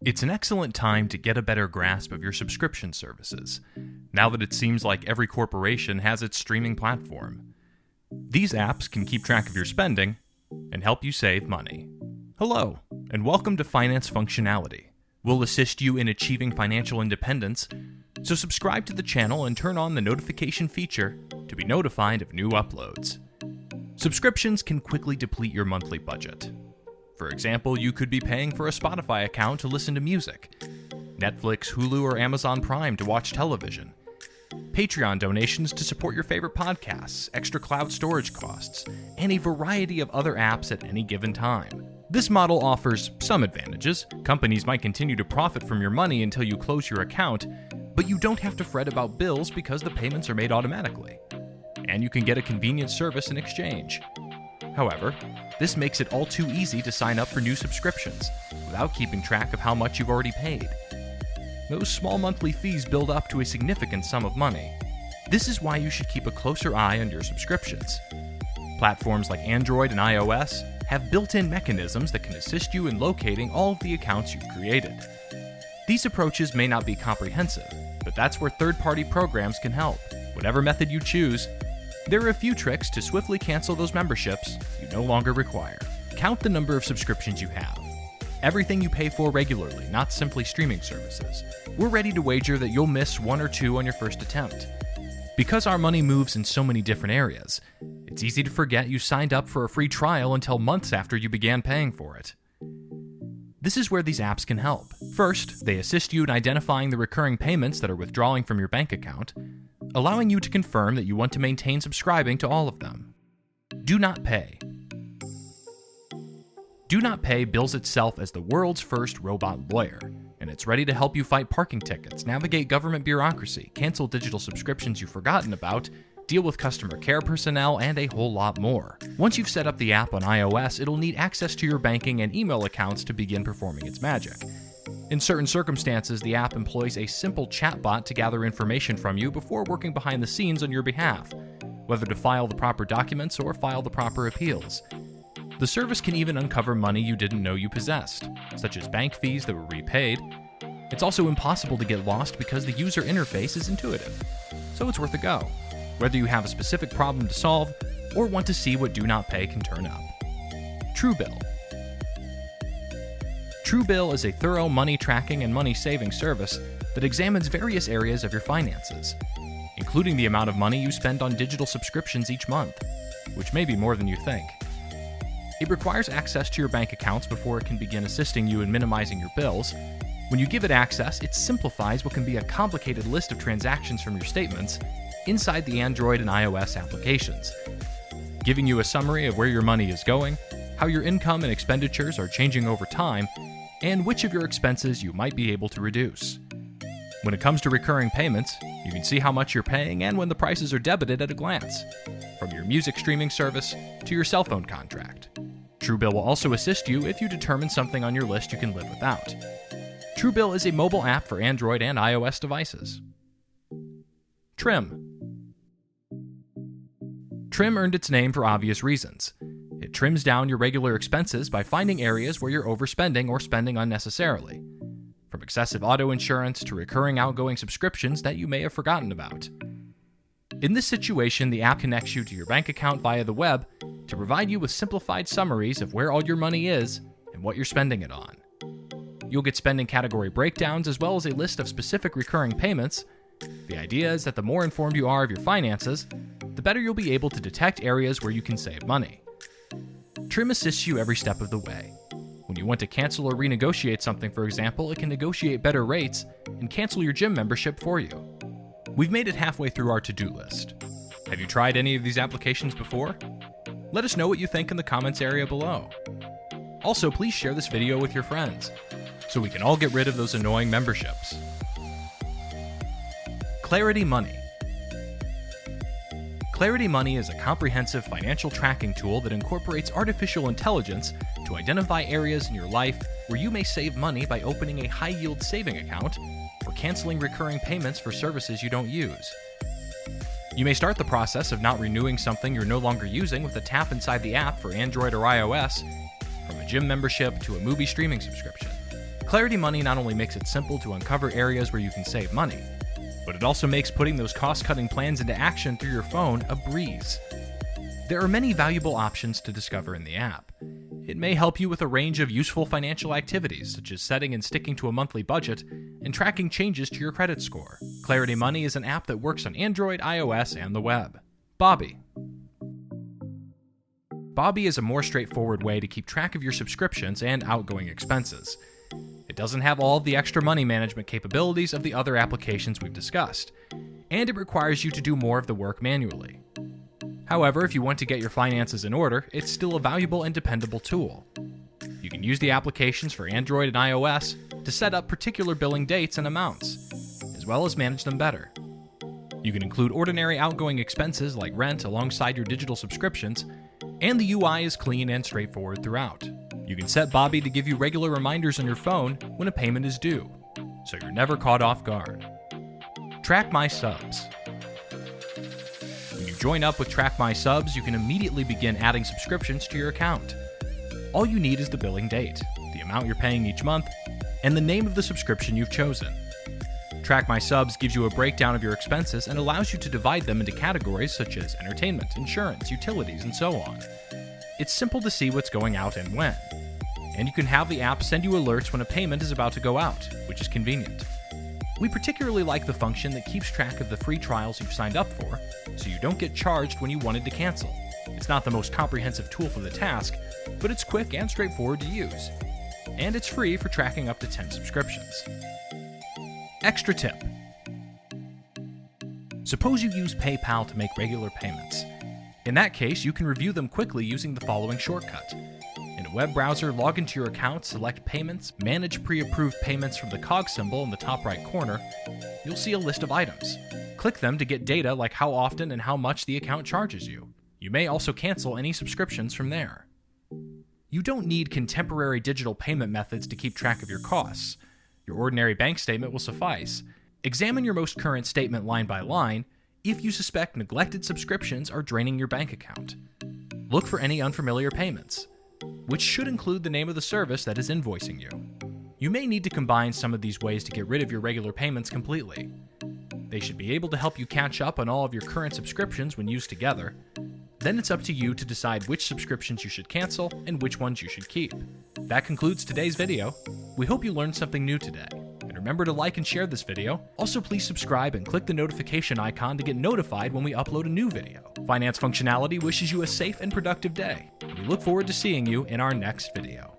It's an excellent time to get a better grasp of your subscription services, now that it seems like every corporation has its streaming platform. These apps can keep track of your spending and help you save money. Hello, and welcome to Finance Functionality. We'll assist you in achieving financial independence, so subscribe to the channel and turn on the notification feature to be notified of new uploads. Subscriptions can quickly deplete your monthly budget. For example, you could be paying for a Spotify account to listen to music, Netflix, Hulu, or Amazon Prime to watch television, Patreon donations to support your favorite podcasts, extra cloud storage costs, and a variety of other apps at any given time. This model offers some advantages. Companies might continue to profit from your money until you close your account, but you don't have to fret about bills because the payments are made automatically. And you can get a convenient service in exchange. However, this makes it all too easy to sign up for new subscriptions without keeping track of how much you've already paid. Those small monthly fees build up to a significant sum of money. This is why you should keep a closer eye on your subscriptions. Platforms like Android and iOS have built-in mechanisms that can assist you in locating all of the accounts you've created. These approaches may not be comprehensive, but that's where third-party programs can help. Whatever method you choose, there are a few tricks to swiftly cancel those memberships you no longer require. Count the number of subscriptions you have. Everything you pay for regularly, not simply streaming services. We're ready to wager that you'll miss one or two on your first attempt. Because our money moves in so many different areas, it's easy to forget you signed up for a free trial until months after you began paying for it. This is where these apps can help. First, they assist you in identifying the recurring payments that are withdrawing from your bank account, allowing you to confirm that you want to maintain subscribing to all of them. Do Not Pay. Do Not Pay bills itself as the world's first robot lawyer, and it's ready to help you fight parking tickets, navigate government bureaucracy, cancel digital subscriptions you've forgotten about, deal with customer care personnel, and a whole lot more. Once you've set up the app on iOS, it'll need access to your banking and email accounts to begin performing its magic. In certain circumstances, the app employs a simple chatbot to gather information from you before working behind the scenes on your behalf, whether to file the proper documents or file the proper appeals. The service can even uncover money you didn't know you possessed, such as bank fees that were repaid. It's also impossible to get lost because the user interface is intuitive, so it's worth a go, whether you have a specific problem to solve or want to see what Do Not Pay can turn up. Truebill. Truebill is a thorough money tracking and money saving service that examines various areas of your finances, including the amount of money you spend on digital subscriptions each month, which may be more than you think. It requires access to your bank accounts before it can begin assisting you in minimizing your bills. When you give it access, it simplifies what can be a complicated list of transactions from your statements inside the Android and iOS applications, giving you a summary of where your money is going, how your income and expenditures are changing over time, and which of your expenses you might be able to reduce. When it comes to recurring payments, you can see how much you're paying and when the prices are debited at a glance, from your music streaming service to your cell phone contract. Truebill will also assist you if you determine something on your list you can live without. Truebill is a mobile app for Android and iOS devices. Trim. Trim earned its name for obvious reasons. It trims down your regular expenses by finding areas where you're overspending or spending unnecessarily, from excessive auto insurance to recurring outgoing subscriptions that you may have forgotten about. In this situation, the app connects you to your bank account via the web to provide you with simplified summaries of where all your money is and what you're spending it on. You'll get spending category breakdowns as well as a list of specific recurring payments. The idea is that the more informed you are of your finances, the better you'll be able to detect areas where you can save money. Trim assists you every step of the way. When you want to cancel or renegotiate something, for example, it can negotiate better rates and cancel your gym membership for you. We've made it halfway through our to-do list. Have you tried any of these applications before? Let us know what you think in the comments area below. Also, please share this video with your friends, so we can all get rid of those annoying memberships. Clarity Money. Clarity Money is a comprehensive financial tracking tool that incorporates artificial intelligence to identify areas in your life where you may save money by opening a high-yield saving account or canceling recurring payments for services you don't use. You may start the process of not renewing something you're no longer using with a tap inside the app for Android or iOS, from a gym membership to a movie streaming subscription. Clarity Money not only makes it simple to uncover areas where you can save money, but it also makes putting those cost-cutting plans into action through your phone a breeze. There are many valuable options to discover in the app. It may help you with a range of useful financial activities, such as setting and sticking to a monthly budget and tracking changes to your credit score. Clarity Money is an app that works on Android, iOS, and the web. Bobby. Bobby is a more straightforward way to keep track of your subscriptions and outgoing expenses. It doesn't have all the extra money management capabilities of the other applications we've discussed, and it requires you to do more of the work manually. However, if you want to get your finances in order, it's still a valuable and dependable tool. You can use the applications for Android and iOS to set up particular billing dates and amounts, as well as manage them better. You can include ordinary outgoing expenses like rent alongside your digital subscriptions, and the UI is clean and straightforward throughout. You can set Bobby to give you regular reminders on your phone when a payment is due, so you're never caught off guard. Track My Subs. When you join up with Track My Subs, you can immediately begin adding subscriptions to your account. All you need is the billing date, the amount you're paying each month, and the name of the subscription you've chosen. Track My Subs gives you a breakdown of your expenses and allows you to divide them into categories such as entertainment, insurance, utilities, and so on. It's simple to see what's going out and when. And you can have the app send you alerts when a payment is about to go out, which is convenient. We particularly like the function that keeps track of the free trials you've signed up for, so you don't get charged when you wanted to cancel. It's not the most comprehensive tool for the task, but it's quick and straightforward to use. And it's free for tracking up to 10 subscriptions. Extra tip. Suppose you use PayPal to make regular payments. In that case, you can review them quickly using the following shortcut. In a web browser, log into your account, select Payments, manage pre-approved payments from the cog symbol in the top right corner. You'll see a list of items. Click them to get data like how often and how much the account charges you. You may also cancel any subscriptions from there. You don't need contemporary digital payment methods to keep track of your costs. Your ordinary bank statement will suffice. Examine your most current statement line by line if you suspect neglected subscriptions are draining your bank account. Look for any unfamiliar payments, which should include the name of the service that is invoicing you. You may need to combine some of these ways to get rid of your regular payments completely. They should be able to help you catch up on all of your current subscriptions when used together. Then it's up to you to decide which subscriptions you should cancel and which ones you should keep. That concludes today's video. We hope you learned something new today. And remember to like and share this video. Also, please subscribe and click the notification icon to get notified when we upload a new video. Finance Functionality wishes you a safe and productive day. We look forward to seeing you in our next video.